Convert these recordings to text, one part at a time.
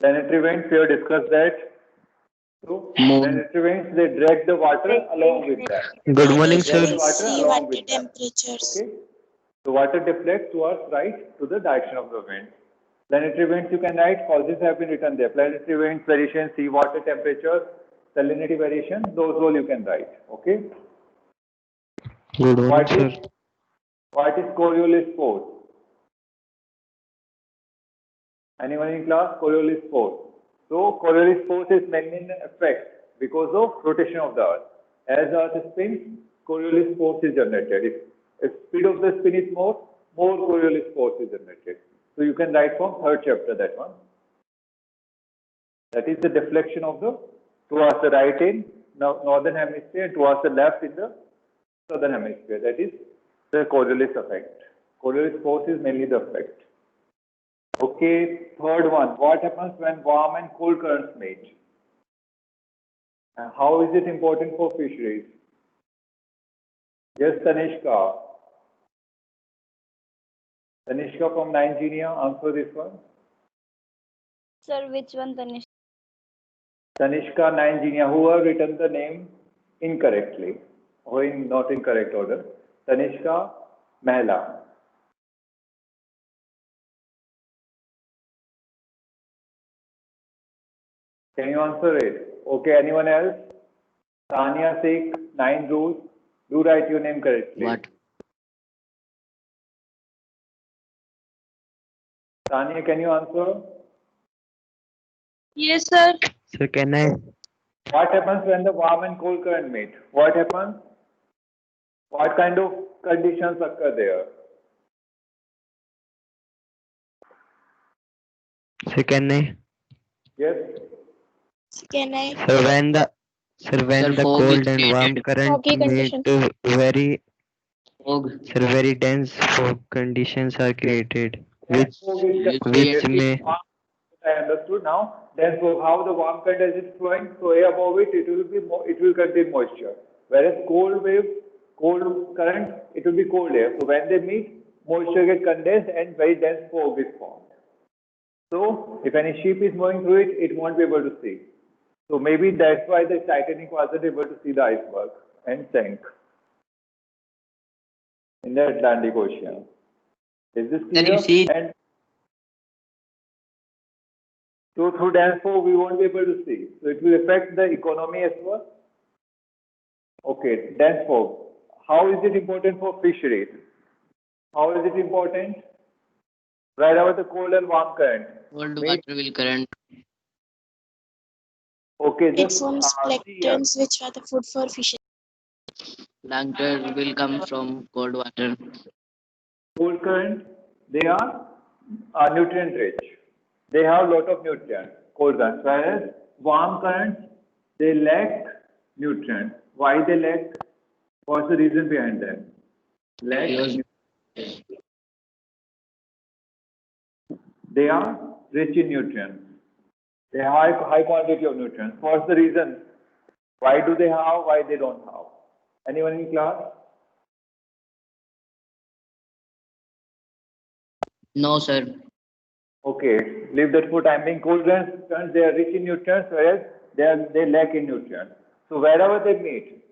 Planetary vents, we have discussed that. So planetary vents, they drag the water along with that. Good morning, They drag sir. the water along with that. Okay. So water deflects towards right to the direction of the wind. Planetary winds you can write, causes have been written there. Planetary winds, variation, sea water temperature, salinity variation, those all you can write. Okay. Good morning, sir. What is Coriolis force? Anyone in class? Coriolis force. So Coriolis force is mainly in effect because of rotation of the Earth. As the Earth spins, Coriolis force is generated. If speed of the spin is more Coriolis force is generated. So you can write from third chapter that one. That is the deflection of the towards the right in northern hemisphere and towards the left in the southern hemisphere. That is the Coriolis effect. Coriolis force is mainly the effect. Okay, third one. What happens when warm and cold currents meet? And how is it important for fisheries? Yes, Tanishka. Tanishka from Nigeria, answer this one. Sir, which one, Tanishka? Tanishka, Nigeria, who have written the name incorrectly or in not in correct order. Tanishka Mehla. Can you answer it? Okay, anyone else? Tanya Sikh, 9 rules. Do write your name correctly. What? Tanya, can you answer? Yes, sir. Sir, can I? What happens when the warm and cold current meet? What happens? What kind of conditions occur there? Sir, can I? Yes. Can I? Sir, when the Sir, fog cold is and warm created. current Foggy meet, conditions. very dense fog conditions are created, Dense fog is Which created. may I understood now. Dense fog, how the warm current as it's flowing, so air above it, it will contain moisture. Whereas cold wave, cold current, it will be cold air. So when they meet, moisture gets condensed and very dense fog is formed. So if any ship is moving through it, it won't be able to see. So maybe that's why the Titanic wasn't able to see the iceberg and sank in the Atlantic Ocean. Is this clear? Can you see? And so through dense fog, we won't be able to see. So it will affect the economy as well. Okay, dense fog. How is it important for fisheries? How is it important? Right about the cold and warm current. Cold water will current. Okay, It just forms planktons, which are the food for fishes. Plankton will come from cold water. cold current, they are nutrient rich. They have a lot of nutrients, cold currents, whereas warm currents, they lack nutrients. Why they lack? What's the reason behind that? Lack. They are rich in nutrients. They have high quantity of nutrients. What's the reason? Why do they have? Why they don't have? Anyone in class? No, sir. Okay, leave that for time being. Cold currents, they are rich in nutrients, whereas they lack in nutrients. So wherever they meet,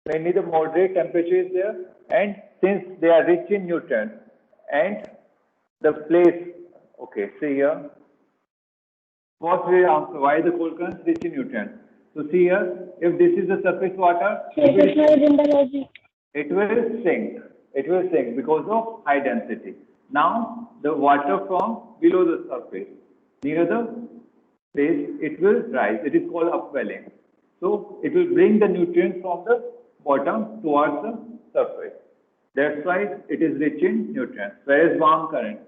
mainly the moderate temperature is there, and since they are rich in nutrients, and the place, okay, see here. First we answer why the cold currents rich in nutrients. So see here, if this is the surface water, it will sink. It will sink because of high density. Now the water from below the surface, near the base, it will rise. It is called upwelling. So it will bring the nutrients from the bottom towards the surface. That's why it is rich in nutrients. Whereas warm current,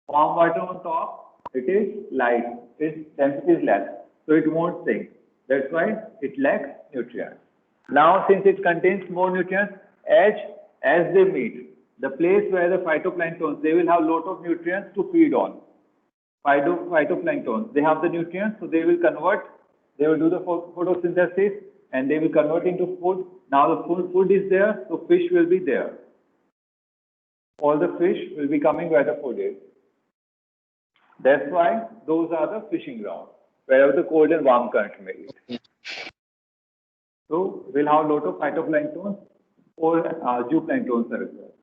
warm water on top, it is light. Its density is less, so it won't sink. That's why it lacks nutrients. Now, since it contains more nutrients, as they meet, the place where the phytoplanktons, they will have a lot of nutrients to feed on. Phytoplanktons, they have the nutrients, so they will convert, they will do the photosynthesis, and they will convert into food. Now the food is there, so fish will be there. All the fish will be coming where the food is. That's why those are the fishing grounds, wherever the cold and warm current meet. Okay. So we'll have a lot of phytoplankton or zooplanktons as well.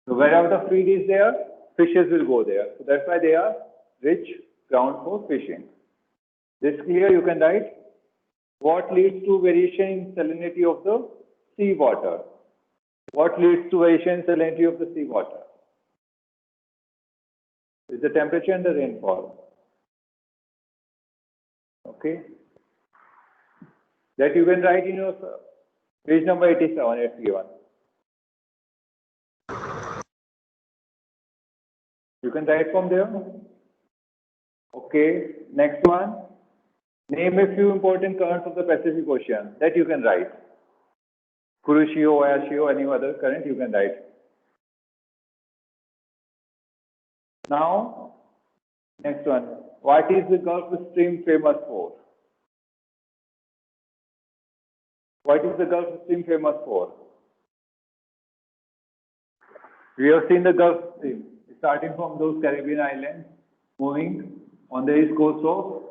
So wherever the feed is there, fishes will go there. So that's why they are rich ground for fishing. This clear, you can write what leads to variation in salinity of the sea water. What leads to variation in salinity of the sea water? Is the temperature and the rainfall. Okay. That you can write in your page number 87 at C1. You can write from there. Okay. Next one. Name a few important currents of the Pacific Ocean. That you can write. Kuroshio, Oyashio, any other current you can write. Now, next one. What is the Gulf Stream famous for? What is the Gulf Stream famous for? We have seen the Gulf Stream starting from those Caribbean islands, moving on the east coast of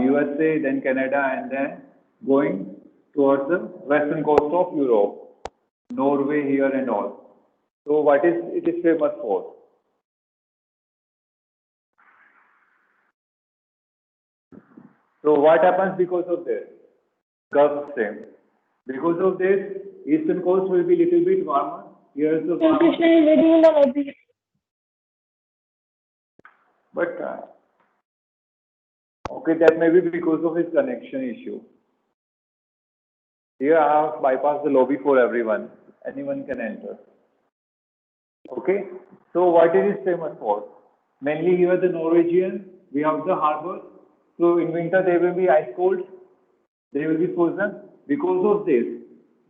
USA, then Canada, and then going towards the western coast of Europe, Norway here and all. So what is it is famous for? So what happens because of this? Gulf Stream. Because of this, eastern coast will be little bit warmer. Here is the warmer. Krishna is reading in the library. But okay, that may be because of his connection issue. Here I have bypassed the lobby for everyone. Anyone can enter. Okay. So what is it famous for? Mainly here the Norwegian, we have the harbor. So in winter there will be ice cold. They will be frozen. Because of this,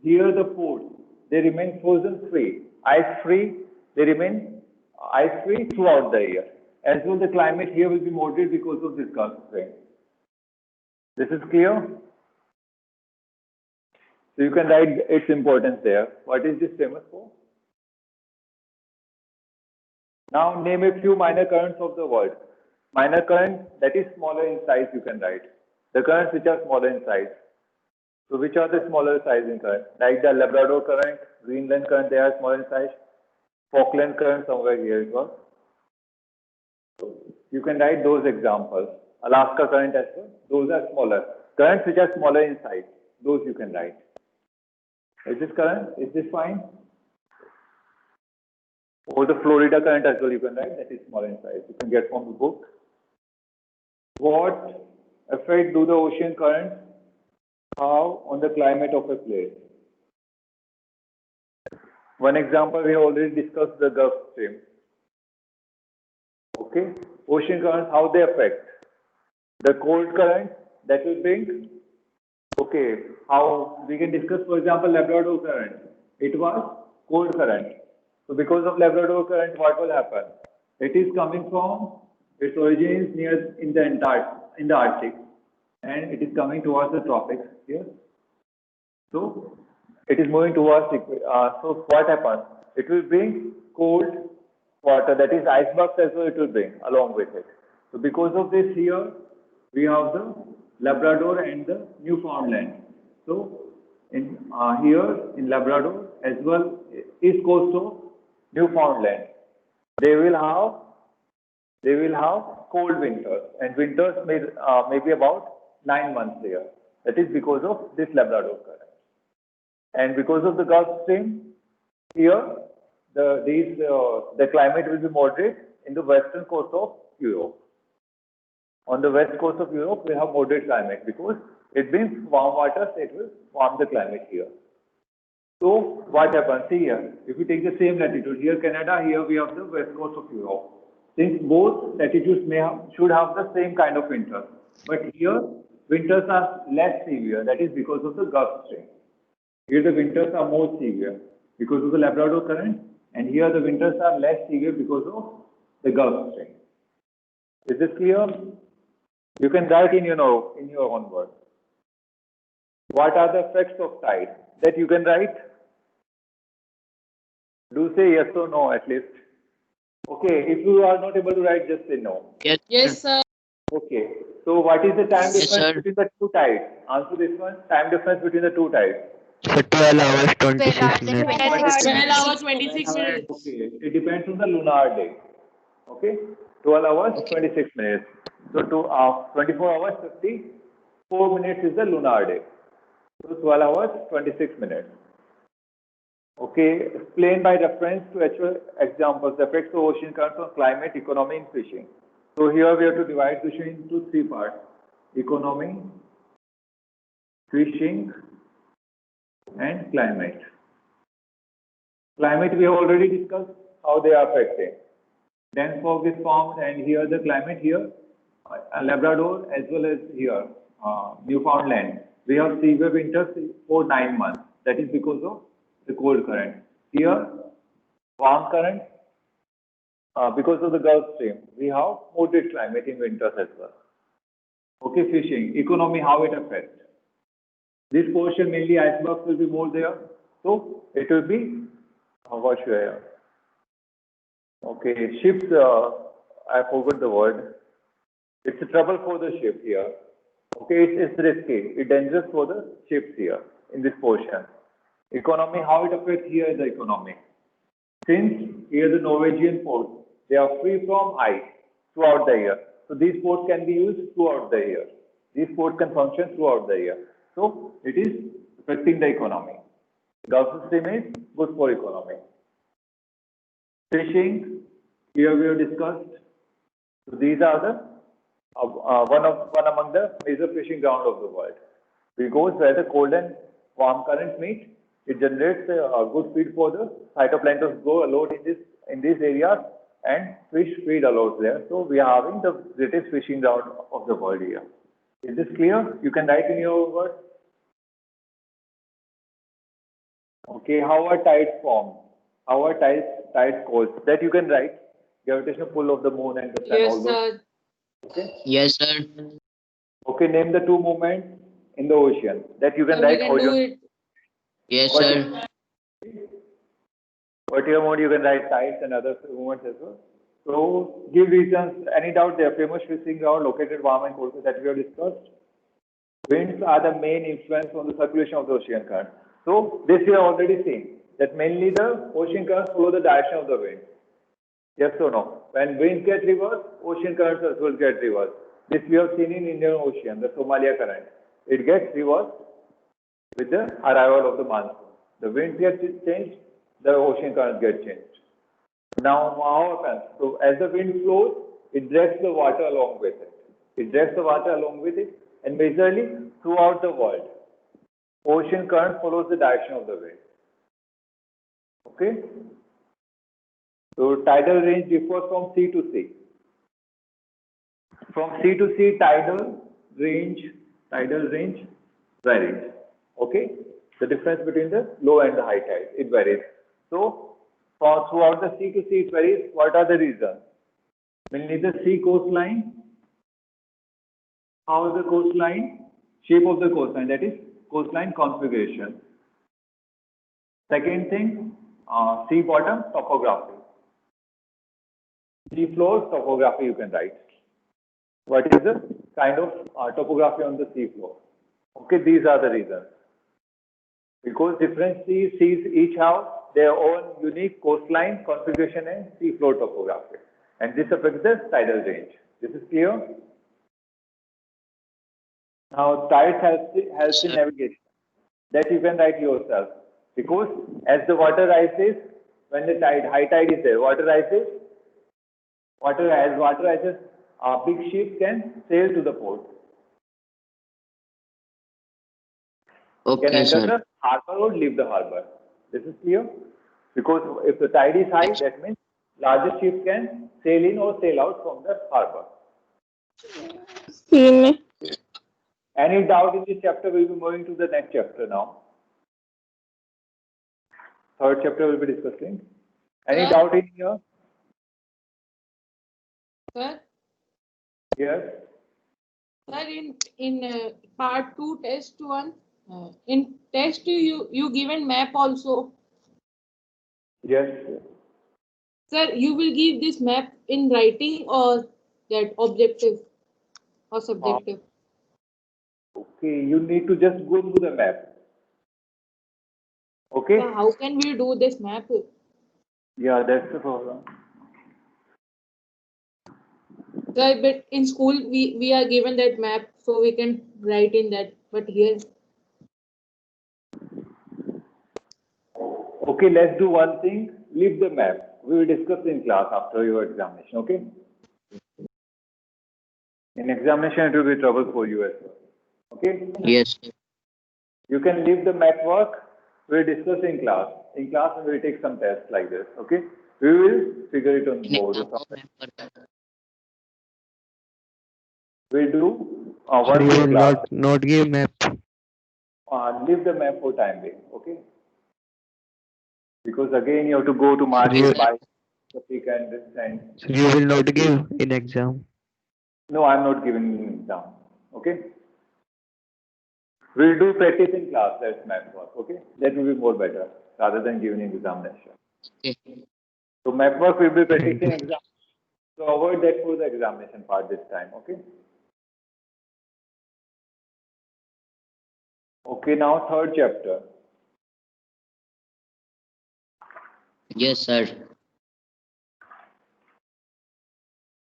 here the ports, they remain frozen free. Ice free, they remain ice free throughout the year. As well, the climate here will be moderate because of this Gulf Stream. This is clear? So you can write its importance there. What is this famous for? Now name a few minor currents of the world. Minor current that is smaller in size you can write. The currents which are smaller in size. So which are the smaller size in current? Like the Labrador current, Greenland current, they are smaller in size. Falkland current somewhere here it was. So you can write those examples. Alaska current as well. Those are smaller. Currents which are smaller in size. Those you can write. Is this current? Is this fine? Or the Florida current as well you can write. That is smaller in size. You can get from the book. What effect do the ocean currents have on the climate of a place? One example we have already discussed the Gulf Stream. Okay, ocean currents, how they affect the cold current that will bring. Okay, how we can discuss, for example, Labrador current. It was cold current. So because of Labrador current, what will happen? It is coming from its origins near in the Arctic, and it is coming towards the tropics here. So it is moving towards. So what happens? It will bring cold water, that is icebergs as well. It will bring along with it. So because of this here, we have the Labrador and the Newfoundland. So in here in Labrador as well, east coast of Newfoundland, they will have cold winters, and winters may be about 9 months there. That is because of this Labrador current. And because of the Gulf Stream, here the climate will be moderate in the western coast of Europe. On the west coast of Europe, we have moderate climate because it brings warm water, so it will warm the climate here. So what happens? See here, if we take the same latitude, here Canada, here we have the west coast of Europe. Since both latitudes should have the same kind of winter, but here winters are less severe. That is because of the Gulf Stream. Here the winters are more severe because of the Labrador current, and here the winters are less severe because of the Gulf Stream. Is this clear? You can write in your own words. What are the effects of tide? That you can write. Do say yes or no at least. Okay, if you are not able to write, just say no. Yes, sir. Okay, so what is the time Yes, difference sir. between the two tides? Answer this one. Time difference between the two tides. So 12 hours 26 minutes. 12 hours 26 minutes. Okay, it depends on the lunar day. Okay, 12 hours Okay. 26 minutes. So 24 hours 54 minutes is the lunar day. So 12 hours 26 minutes. Okay, explain by reference to actual examples, the effects of ocean currents on climate, economy, and fishing. So here we have to divide fishing into three parts: economy, fishing, and climate. Climate we have already discussed how they are affecting. Dense fog is formed, and here the climate here, Labrador as well as here, Newfoundland. We have severe winters for 9 months. That is because of the cold current. Here, warm current, because of the Gulf Stream. We have moderate climate in winters as well. Okay, fishing, economy, how it affects. This portion mainly icebergs will be more there. So it will be, what should I have? Okay, ships, I forgot the word. It's a trouble for the ship here. Okay, it's risky. It's dangerous for the ships here in this portion. Economy, how it affects here is the economy. Since here the Norwegian ports, they are free from ice throughout the year. So these ports can be used throughout the year. These ports can function throughout the year. So it is affecting the economy. Gulf Stream is good for economy. Fishing, here we have discussed. So these are the one among the major fishing ground of the world. Because where the cold and warm currents meet, it generates a good feed for the phytoplanktons grow a lot in these areas, and fish feed a lot there. So we are having the greatest fishing ground of the world here. Is this clear? You can write in your words. Okay, how are tides formed? How are tides caused? That you can write. Gravitational pull of the moon and the sun. Yes, all those. sir. Okay. Yes, sir. Okay, name the two movements in the ocean. That you can So we write. can do it. Yes, What sir. Whatever mode you can write tides and other movements as well. So give reasons. Any doubt there? Famous fishing ground located warm and cold that we have discussed. Winds are the main influence on the circulation of the ocean current. So this we have already seen that mainly the ocean currents follow the direction of the wind. Yes or no? When winds get reversed, ocean currents as well get reversed. This we have seen in Indian Ocean, the Somalia current. It gets reversed with the arrival of the monsoon. The wind gets changed, the ocean current gets changed. Now, how happens? So, as the wind flows, it drags the water along with it. It drags the water along with it, and majorly throughout the world, ocean current follows the direction of the wind. Okay? So, tidal range differs from sea to sea. From sea to sea, tidal range varies. Okay? The difference between the low and the high tide, it varies. So, throughout the sea to sea, it varies. What are the reasons? Mainly the sea coastline. How is the coastline? Shape of the coastline, that is coastline configuration. Second thing, sea bottom topography. Sea floor topography you can write. What is the kind of topography on the sea floor? Okay, these are the reasons. Because different seas each have their own unique coastline configuration and sea floor topography. And this affects the tidal range. This is clear? Now, tides helps in navigation. That you can write yourself. Because as the water rises, when the high tide is there, water rises, as water rises, big ships can sail to the port. Can Okay, enter sir. the harbor or leave the harbor. This is clear? Because if the tide is high, that means larger ships can sail in or sail out from the harbor. Any doubt in this chapter? We'll be moving to the next chapter now. Third chapter we'll be discussing. Any Sir? doubt in here? Sir, Yes. sir, in part 2, test 1, in test 2, you given map also. Yes. Sir, you will give this map in writing or that objective or subjective? Okay, you need to just go through the map. Okay? So how can we do this map? Yeah, that's the problem. Sir, but in school we are given that map so we can write in that. But here, Okay, let's do one thing. Leave the map. We will discuss in class after your examination, okay? In examination, it will be trouble for you as well. Okay? Yes. You can leave the map work. We'll discuss in class. In class, we will take some tests like this, okay? We will figure it on In board or exam, something. map work. We'll do So once you will in class. not give map. Leave the map for time being, okay? Because again, you have to go to market, you- buy the pick and this and So you will not give in exam. no, I'm not giving exam, okay? We'll do practice in class, that's map work, okay? That will be more better rather than giving examination. Okay. So map work will be practicing Thank you. exam. So avoid that for the examination part this time, okay? Okay, now third chapter. Yes, sir.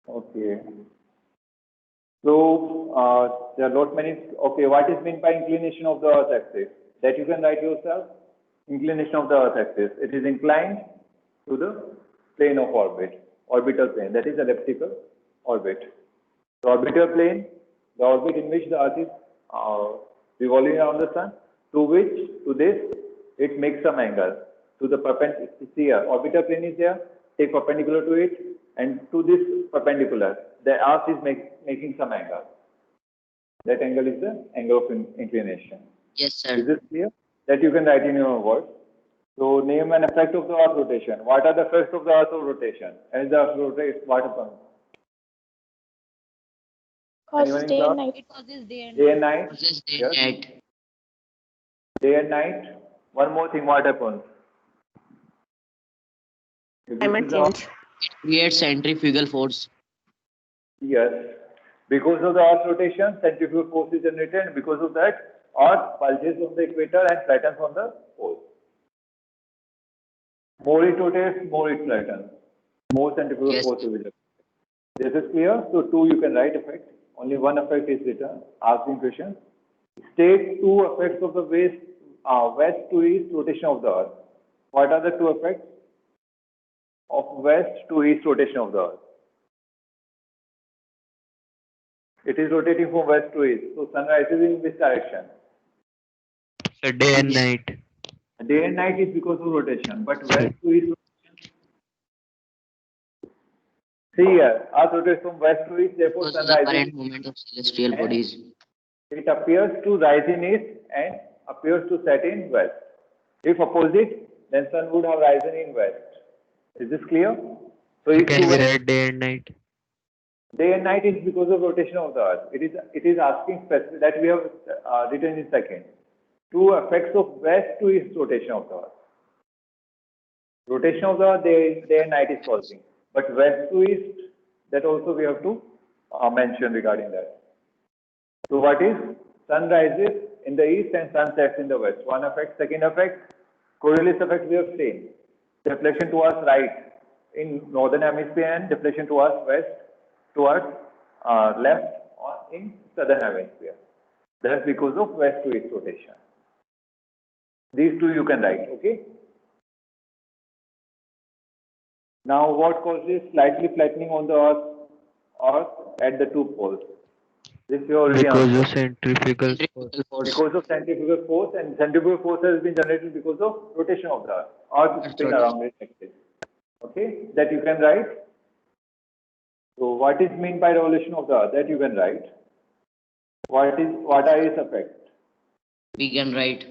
Okay. So there are not many. Okay, what is meant by inclination of the Earth axis? That you can write yourself. Inclination of the Earth axis. It is inclined to the plane of orbit, orbital plane. That is elliptical orbit. The orbital plane, the orbit in which the Earth is revolving around the Sun, to this, it makes some angle. To the perpendicular, see here, orbital plane is there, take perpendicular to it, and to this perpendicular, the Earth is making some angle. That angle is the angle of inclination. Yes, Is sir. this clear? That you can write in your words. So name an effect of the Earth rotation. What are the effects of the Earth rotation? As the Earth rotates, what happens? Causes Anyone in day class? and night. Day and night? Process day Yes. night. Day and night. One more thing, what happens? If this Climate is the- change. It creates centrifugal force. Yes. Because of the Earth's rotation, centrifugal force is generated, and because of that, Earth bulges on the equator and flattens on the pole. More it rotates, more it flattens. More centrifugal Yes. force will be generated. This is clear? So two you can write effect. Only one effect is written. Asking question. State two effects of the west to east rotation of the Earth. What are the two effects of west to east rotation of the Earth? It is rotating from west to east. So sun rises in which direction? So day and night. Day and night is because of rotation, but west to east. See here, Earth rotates from west to east, therefore Because sun of the rises. current movement of celestial bodies. It appears to rise in east and appears to set in west. If opposite, then sun would have risen in west. Is this clear? So So if can you we write day and night? day and night is because of rotation of the Earth. It is asking specific that we have written in second. Two effects of west to east rotation of the Earth. Rotation of the Earth, day and night is causing. But west to east, that also we have to mention regarding that. So what is? Sun rises in the east and sun sets in the west. One effect. Second effect, Coriolis effect we have seen. Deflection towards right in northern hemisphere and deflection towards west, towards left in southern hemisphere. That's because of west to east rotation. These two you can write, okay? Now what causes slightly flattening on the earth at the two poles? This you already Because answered. of centrifugal force. Centrifugal force. Because of centrifugal force, and centrifugal force has been generated because of rotation of the earth spin rotation. around its axis. Okay, that you can write. So what is meant by revolution of the earth? That you can write. What are its effects? We can write.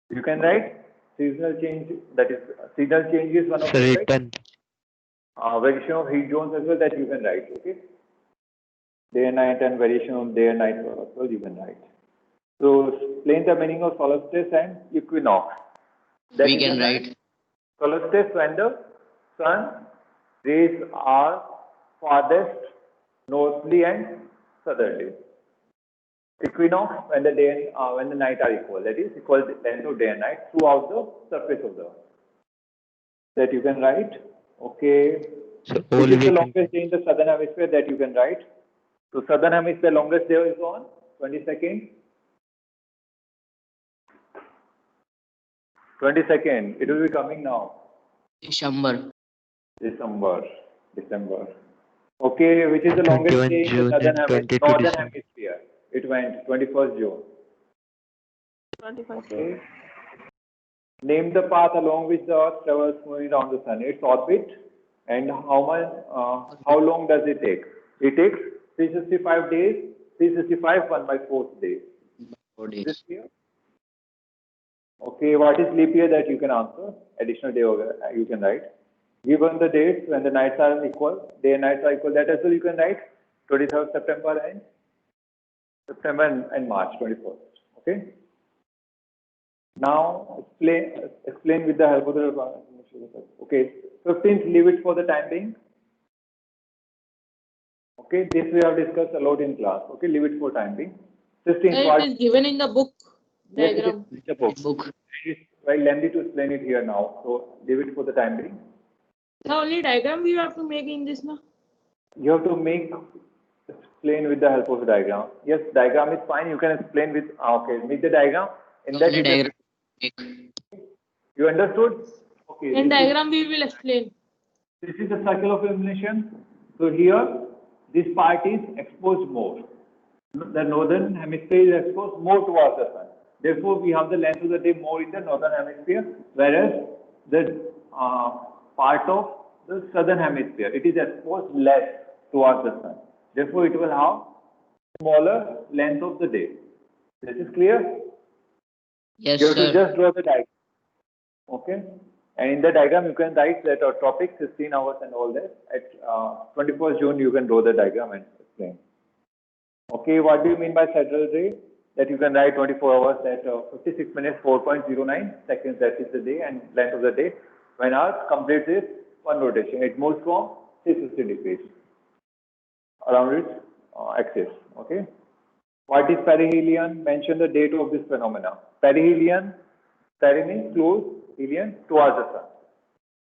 You can write seasonal change. That is seasonal change is one of So the effects. written. Variation of heat zones as well that you can write. Okay. Day and night and variation of day and night as well you can write. So explain the meaning of solstice and equinox. That We you can write. Solstice when the sun rays are farthest northerly and southerly. Equinox, when the day and when the night are equal, that is equal length of day and night throughout the surface of the earth. That you can write. Okay. So all Which is the we can longest day in the southern hemisphere? That you can write. So southern hemisphere longest day is on 22nd. 22nd. It will be coming now. December. December. Okay, which is the longest 21 day in the June southern and 22 northern December. hemisphere? It went 21st June. 21st Okay. Name the path along which the Earth travels moving around the Sun. Its orbit and how long does it take? It takes 365 days. 365 1 by 4th day. 4 Is days. this clear? Okay. What is leap year? That you can answer. Additional day you can write. Given the dates when the nights are equal, day and nights are equal. That as well you can write. 23rd September and March 21st. Okay. Now explain with the help of the okay. 15th, leave it for the time being. Okay, this we have discussed a lot in class. Okay, leave it for time being. 15th, It what? is given in the book Yes, it is diagram. in the book. Book. It is very lengthy to explain it here now. So leave it for the time being. The only diagram we have to make in this now. You have to explain with the help of the diagram. Yes, diagram is fine. You can explain with okay. Make the diagram. In that Only you can- diagram. Make. you understood? Okay. In this is- diagram we will explain. This is a circle of illumination. So here, this part is exposed more. The northern hemisphere is exposed more towards the sun. Therefore, we have the length of the day more in the northern hemisphere, whereas the part of the southern hemisphere, it is exposed less towards the sun. Therefore, it will have smaller length of the day. This is clear? Yes, You have to sir. just draw the diagram. Okay? And in the diagram, you can write that our topic, 16 hours and all that. At 21st June, you can draw the diagram and explain. Okay, what do you mean by saddle ray? That you can write 24 hours at 56 minutes, 4.09 seconds, that is the day and length of the day. When Earth completes its one rotation, it moves from 360 degrees around its axis. Okay. What is perihelion? Mention the date of this phenomena. Perihelion, peri means close, helion towards the sun.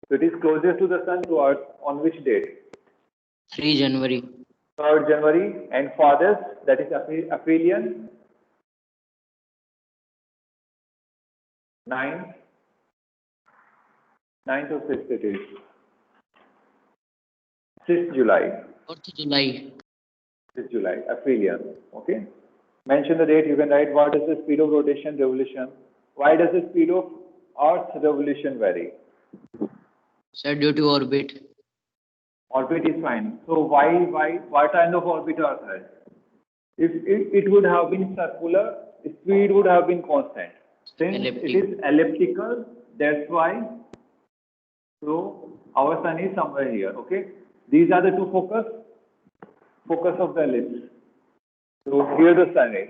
So it is closest to the sun to Earth on which date? 3 January. 3rd January, and farthest, that is aphelion, 9th or 6th it is. 6th July. 4th July. 6th July, aphelion. Okay. Mention the date. You can write what is the speed of rotation revolution. Why does the speed of Earth's revolution vary? Sir, due to orbit. Orbit is fine. So what kind of orbit Earth has? If it would have been circular, speed would have been constant. Since it is elliptical, that's why. So our sun is somewhere here. Okay. These are the two focus of the ellipse. So here the sun is.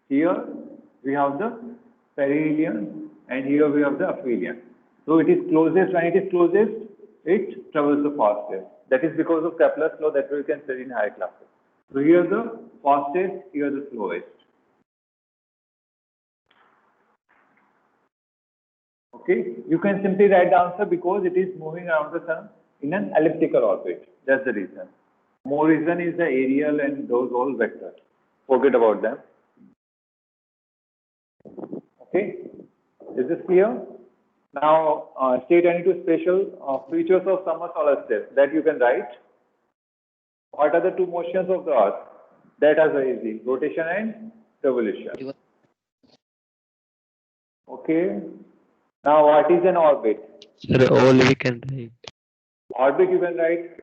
Here we have the perihelion, and here we have the aphelion. So it is closest. When it is closest, it travels the fastest. That is because of Kepler's law that we can study in higher classes. So here the fastest, here the slowest. Okay, you can simply write the answer because it is moving around the sun in an elliptical orbit. That's the reason. More reason is the aerial and those all vectors. Forget about them. Okay, is this clear? Now, state any two special features of summer solstice that you can write. What are the two motions of the Earth? That are very easy: rotation and revolution. Okay. Now, what is an orbit? Sir, all we can write. Orbit you can write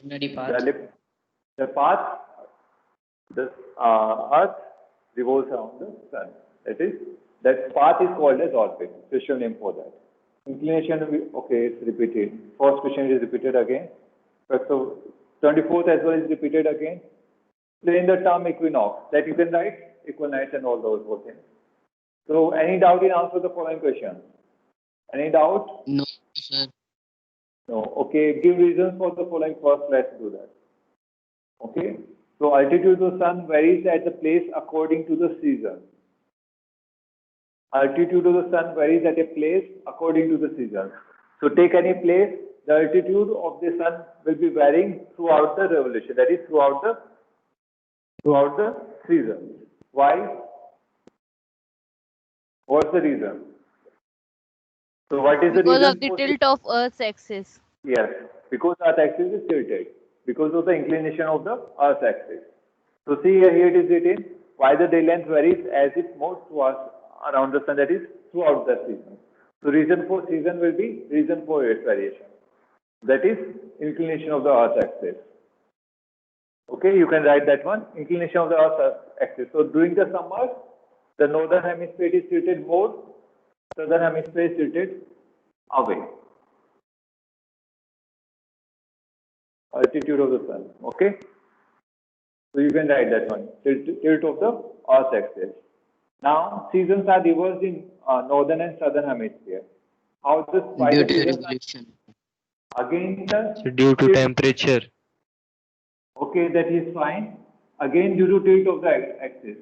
Ordinary path. the path. The Earth revolves around the sun. That path is called as orbit. Special name for that. Inclination, okay, it's repeated. First question is repeated again. So 24th as well is repeated again. Explain the term equinox. That you can write equal nights and all those things. So any doubt in answer the following question? Any doubt? No, sir. No. Okay. Give reasons for the following. First, let's do that. Okay. So altitude of the sun varies at the place according to the season. Altitude of the sun varies at a place according to the season. So take any place, the altitude of the sun will be varying throughout the revolution. That is throughout the season. Why? What's the reason? So what is the Because reason of the for tilt of Earth's axis. Yes, because Earth axis is tilted because of the inclination of the Earth axis. So see here it is written why the day length varies as it moves towards around the sun, that is throughout the season. So reason for season will be reason for its variation. That is inclination of the Earth axis. Okay, you can write that one, inclination of the Earth axis. So during the summer, the northern hemisphere is tilted more, southern hemisphere is tilted away. Altitude of the sun. Okay, so you can write that one, tilt of the Earth axis. Now seasons are reversed in northern and southern hemisphere. How this? Why Due the to seasons revolution. are again the So due to temperature. Okay, that is fine. Again, due to tilt of the axis.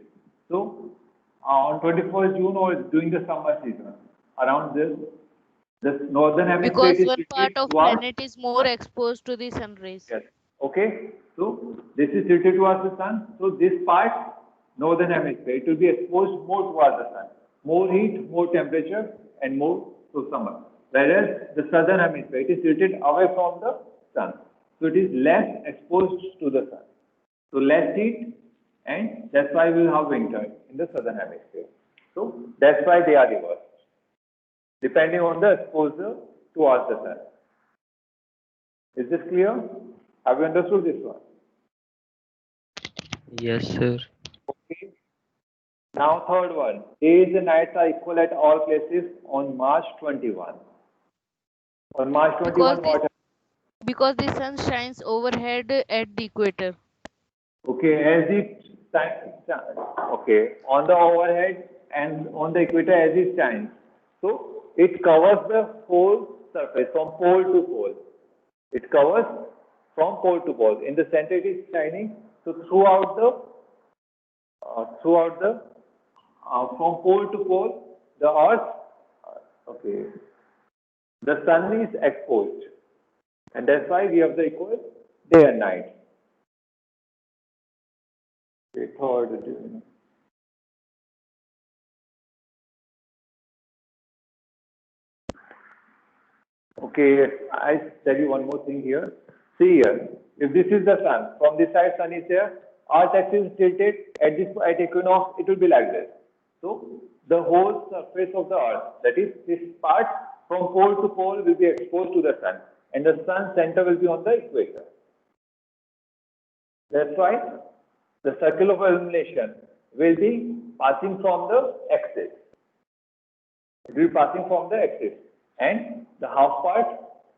So, on 21st June or during the summer season, around this northern hemisphere Because is one part tilted of towards. planet is more exposed to the sun rays. Yes. Okay. So this is tilted towards the sun. So this part, northern hemisphere, it will be exposed more towards the sun. More heat, more temperature, and more so summer. Whereas the southern hemisphere, it is tilted away from the sun. So it is less exposed to the sun. So less heat, and that's why we will have winter in the southern hemisphere. So that's why they are reversed, depending on the exposure towards the sun. Is this clear? Have you understood this one? Yes, sir. Okay. Now third one. Days and nights are equal at all places on March 21. On March 21, what? Because the sun shines overhead at the equator. Okay, as it okay, on the overhead and on the equator as it shines. So it covers the whole surface from pole to pole. It covers from pole to pole. In the center it is shining. So throughout the from pole to pole, the earth, okay, the sun is exposed, and that's why we have the equal day and night. Okay, third. Okay, I tell you one more thing here. See here, if this is the sun, from this side sun is here, Earth axis is tilted, at equinox it will be like this. So the whole surface of the Earth, that is this part from pole to pole will be exposed to the sun, and the sun center will be on the equator. That's why the circle of illumination will be passing from the axis. It will be passing from the axis, and the half part,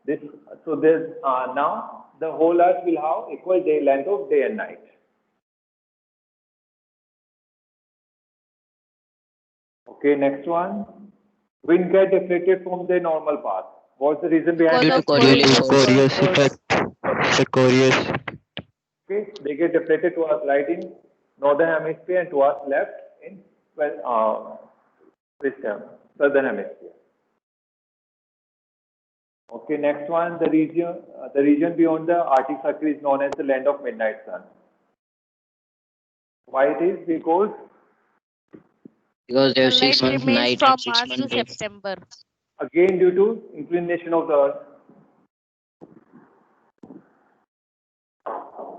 this, so there's now the whole earth will have equal day length of day and night. Okay, next one. Wind get deflected from their normal path. What's the reason behind Because it? of Coriolis Due to force. Coriolis effect. The Coriolis. Okay, they get deflected towards right in northern hemisphere and towards left in southern hemisphere. Okay, next one, the region beyond the Arctic Circle is known as the land of midnight sun. Why it is? Because Because they have sunlight 6 months remains night from and 6 March to months day. September. again due to inclination of the earth.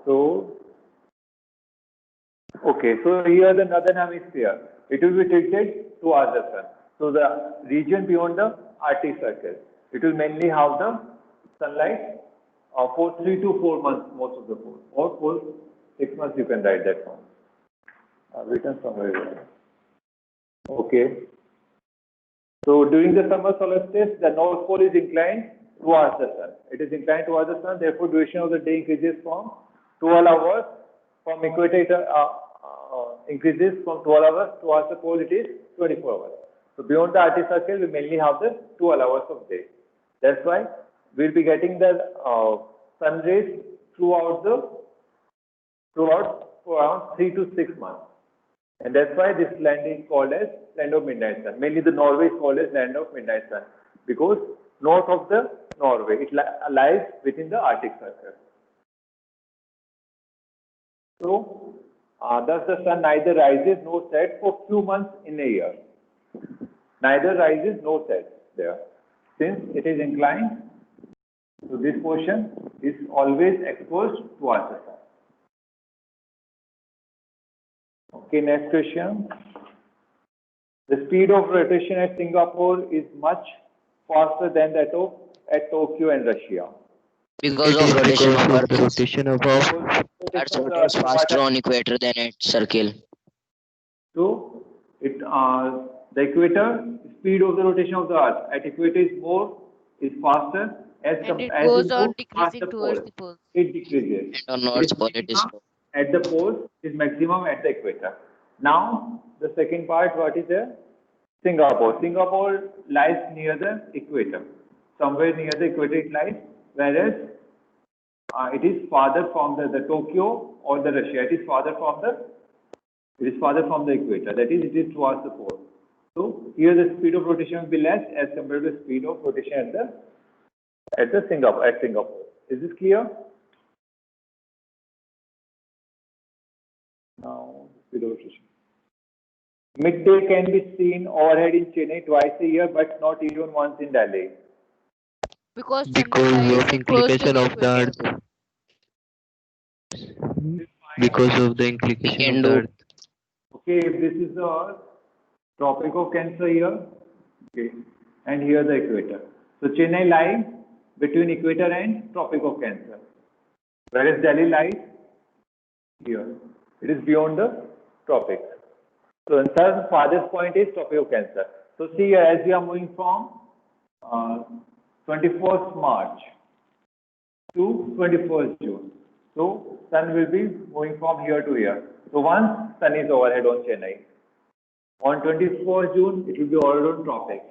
So, okay, so here the northern hemisphere, it will be tilted towards the sun. So the region beyond the Arctic Circle, it will mainly have the sunlight for 3 to 4 months, most of the time, or for 6 months you can write that one. Written somewhere there. Okay. So during the summer solstice, the North Pole is inclined towards the sun. It is inclined towards the sun, therefore duration of the day increases from 12 hours, from equator increases from 12 hours towards the pole it is 24 hours. So beyond the Arctic Circle, we mainly have the 12 hours of day. That's why we'll be getting the sun rays throughout for around 3 to 6 months. And that's why this land is called as land of midnight sun. Mainly the Norway is called as land of midnight sun because north of the Norway, it lies within the Arctic Circle. So, thus the sun neither rises nor sets for few months in a year. Neither rises nor sets there. Since it is inclined, so this portion is always exposed towards the sun. Okay, next question. The speed of rotation at Singapore is much faster than that of at Tokyo and Russia. Because It of is rotation because of of the Earth. rotation of Earth. Earth rotates faster on equator than at circle. So, the equator, speed of the rotation of the Earth at equator is faster as And it as goes you on move past decreasing the towards pole. the poles. It decreases. And on It North is Pole it is minimum at the pole, it is maximum at the equator. Now, the second part, what is there? Singapore. Singapore lies near the equator. Somewhere near the equator it lies, whereas it is farther from the Tokyo or the Russia. It is farther from the equator. That is, it is towards the pole. So here the speed of rotation will be less as compared to the speed of rotation at Singapore. Is this clear? Now, speed of rotation. Midday can be seen overhead in Chennai twice a year, but not even once in Delhi. Because Chennai Because lies of close to implication the of the equator. Earth. Because of the we implication can of the do. Earth. Okay, if this is the Tropic of Cancer here, okay, and here the equator. So Chennai lies between equator and Tropic of Cancer, whereas Delhi lies here. It is beyond the tropics. So the third farthest point is Tropic of Cancer. So see here, as we are moving from 21st March to 21st June. So sun will be moving from here to here. So once sun is overhead on Chennai. On 24th June, it will be overhead on tropics.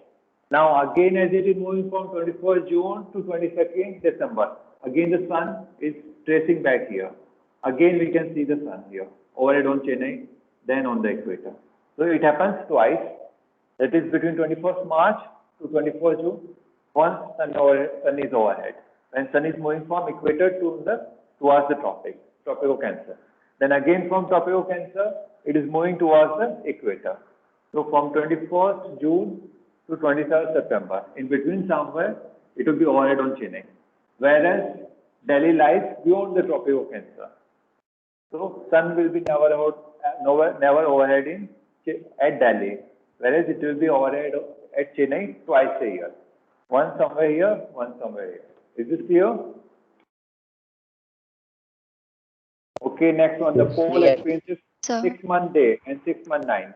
Now again, as it is moving from 21st June to 22nd December, again the sun is tracing back here. Again we can see the sun here, overhead on Chennai, then on the equator. So it happens twice. That is between 21st March to 21st June. Once sun is overhead. When sun is moving from equator towards the tropic of Cancer. Then again from Tropic of Cancer, it is moving towards the equator. So from 21st June to 23rd September, in between somewhere, it will be overhead on Chennai. Whereas Delhi lies beyond the Tropic of Cancer. So sun will be never overhead at Delhi, whereas it will be overhead at Chennai twice a year. One somewhere here, one somewhere here. Is this clear? Okay, next one. The pole Yeah. experiences Sir. 6-month day and 6-month night.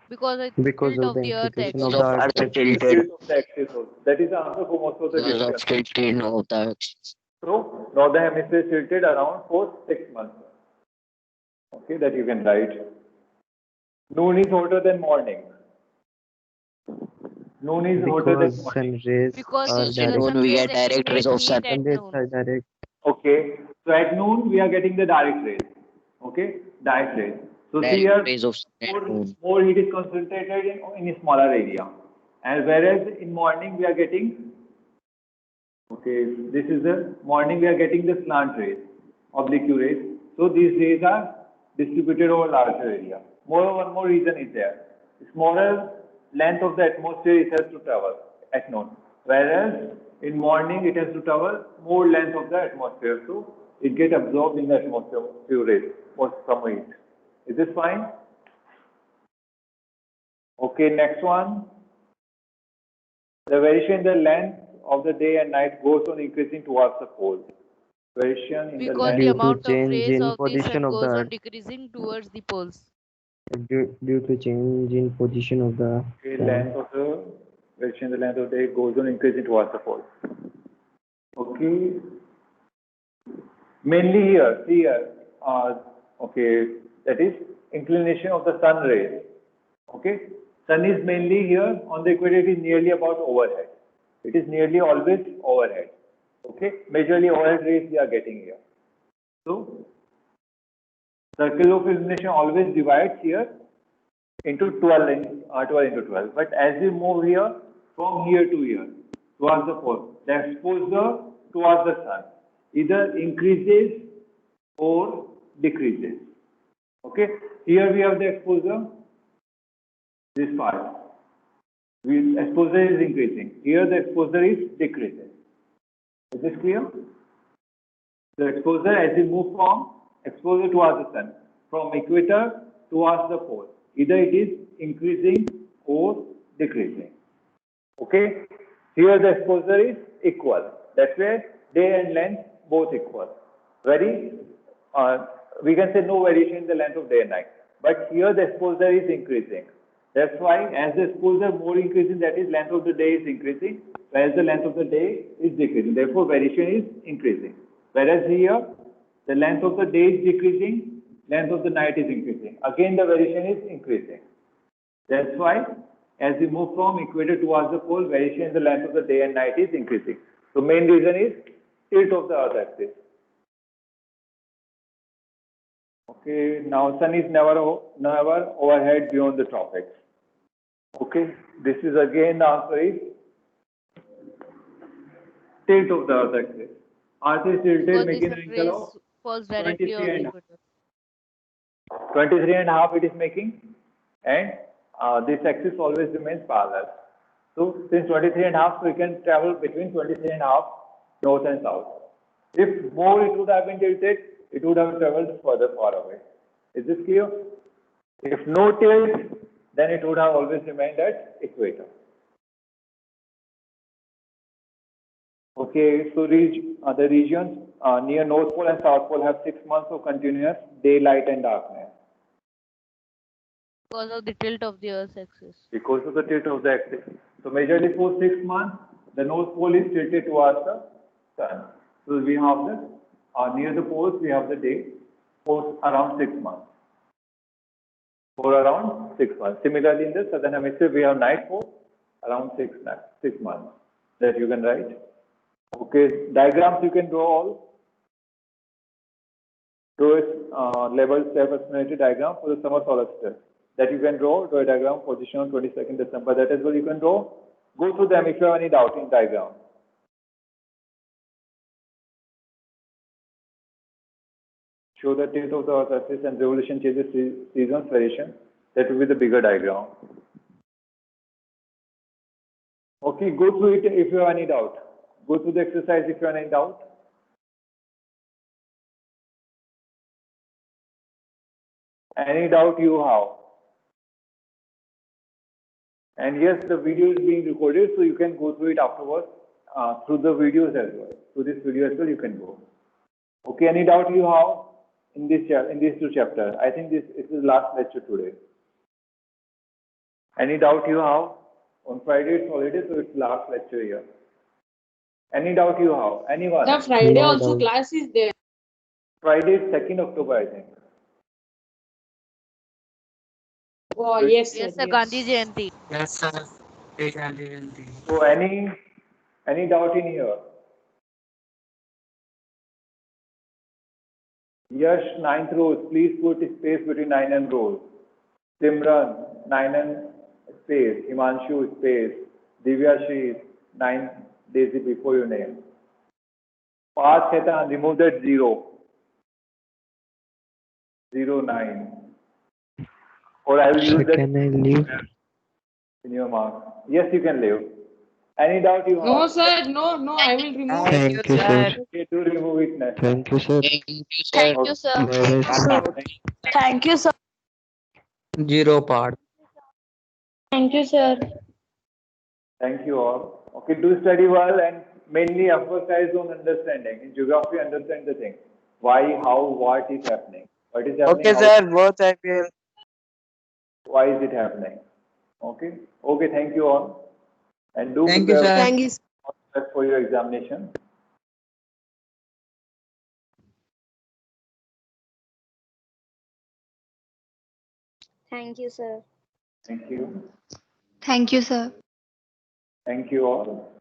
Because the Because tilt of of the the earth implication axis. of Because the of Earth. Earth tilted. Tilt of the axis also. That is the answer for most of the Because of questions. tilted of the axis. So, northern hemisphere is tilted around for 6 months. Okay, that you can write. Noon is hotter than morning. Noon is hotter than Because morning. sun rays Because are the At direct. noon we sun get rays direct rays of sun. accumulate heat Sun at rays noon. are direct. Okay, so at noon we are getting the direct rays. Okay, direct rays. So see here, Direct rays of sun at noon. more heat is concentrated in a smaller area. And whereas in morning we are getting, okay, this is the morning we are getting the slant rays, oblique rays. So these rays are distributed over larger area. Moreover, one more reason is there. Smaller length of the atmosphere it has to travel at noon. Whereas in morning it has to travel more length of the atmosphere. So it gets absorbed in the atmosphere few rays or some heat. Is this fine? Okay, next one. The variation in the length of the day and night goes on increasing towards the pole. Variation in the Because length the Due to amount of change rays in of the position sun of the goes on Earth. decreasing towards the poles. Due to change in position of the sun. length of the variation in the length of the day goes on increasing towards the pole. Okay. Mainly here, see here. Okay, that is inclination of the sun rays. Okay, sun is mainly here on the equator. It is nearly about overhead. It is nearly always overhead. Okay, majorly overhead rays we are getting here. So, circle of illumination always divides here into 12 into 12. But as we move here, from here to here, towards the pole, the exposure towards the sun either increases or decreases. Okay, here we have the exposure, this part. Exposure is increasing. Here the exposure is decreasing. Is this clear? The exposure as we move from exposure towards the sun, from equator towards the pole, either it is increasing or decreasing. Okay? Here the exposure is equal. That's where day and length both equal. We can say no variation in the length of day and night. But here the exposure is increasing. That's why as the exposure more increasing, that is length of the day is increasing, whereas the length of the day is decreasing. Therefore, variation is increasing. Whereas here, the length of the day is decreasing, length of the night is increasing. Again, the variation is increasing. That's why as we move from equator towards the pole, variation in the length of the day and night is increasing. So main reason is tilt of the earth axis. Okay, now sun is never overhead beyond the tropics. Okay, this is again the answer is tilt of the earth axis. Earth is tilted, Because the making sun an angle of rays falls directly on 23 the and equator. 23 and a half it is making, and this axis always remains parallel. So since 23 and a half, so we can travel between 23 and a half north and south. If more it would have been tilted, it would have traveled further far away. Is this clear? If no tilt, then it would have always remained at equator. Okay, so the regions near North Pole and South Pole have 6 months of continuous daylight and darkness. Because of the tilt of the Earth's axis. Because of the tilt of the axis. So majorly for 6 months, the North Pole is tilted towards the sun. So we have the, near the poles, we have the day for around 6 months. For around 6 months. Similarly, in the southern hemisphere, we have night for around 6 months that you can write. Okay, diagrams you can draw all. Draw a level self-explanatory diagram for the summer solar system. That you can draw a diagram position on 22nd December. That is what you can draw. Go through them if you have any doubt in diagram. Show the tilt of the earth axis and revolution changes seasons variation. That will be the bigger diagram. Okay, go through it if you have any doubt. Go through the exercise if you have any doubt. Any doubt you have. And yes, the video is being recorded, so you can go through it afterwards through the videos as well. Through this video as well, you can go. Okay, any doubt you have in these two chapters? I think this is the last lecture today. Any doubt you have? On Friday it's holiday, so it's last lecture here. Any doubt you have? Anyone? The Friday No also doubt. class is there. Friday is 2nd October, I think. Oh, yes, sir. Yes, sir, Yes. Gandhi Jayanti. Yes, sir. Gandhi Jayanti. So any doubt in here? Yash, 9th rows, please put space between 9 and rows. Simran, 9 and space. Himanshu, space. Divya Shri, 9 Daisy before your name. Path Chetan, remove that 0. 09. Or I will Sir, use that can I leave? in your mark. Yes, you can leave. Any doubt you have? No, sir. No, I will remove. Thank you, sir. Okay, do remove it next. Thank you, sir. Thank you, sir. Thank you, sir. Bye-bye. Thank you, sir. Zero part. Thank you, sir. Thank you all. Okay, do study well and mainly emphasize on understanding. In geography, understand the thing. Why, how, what is happening. What is happening, Okay, how, sir. Both IPL. why is it happening. Okay? Okay, thank you all. And do Thank you, prepare sir. Thank you. for your examination. Thank you, sir. Thank you. Thank you, sir. Thank you all.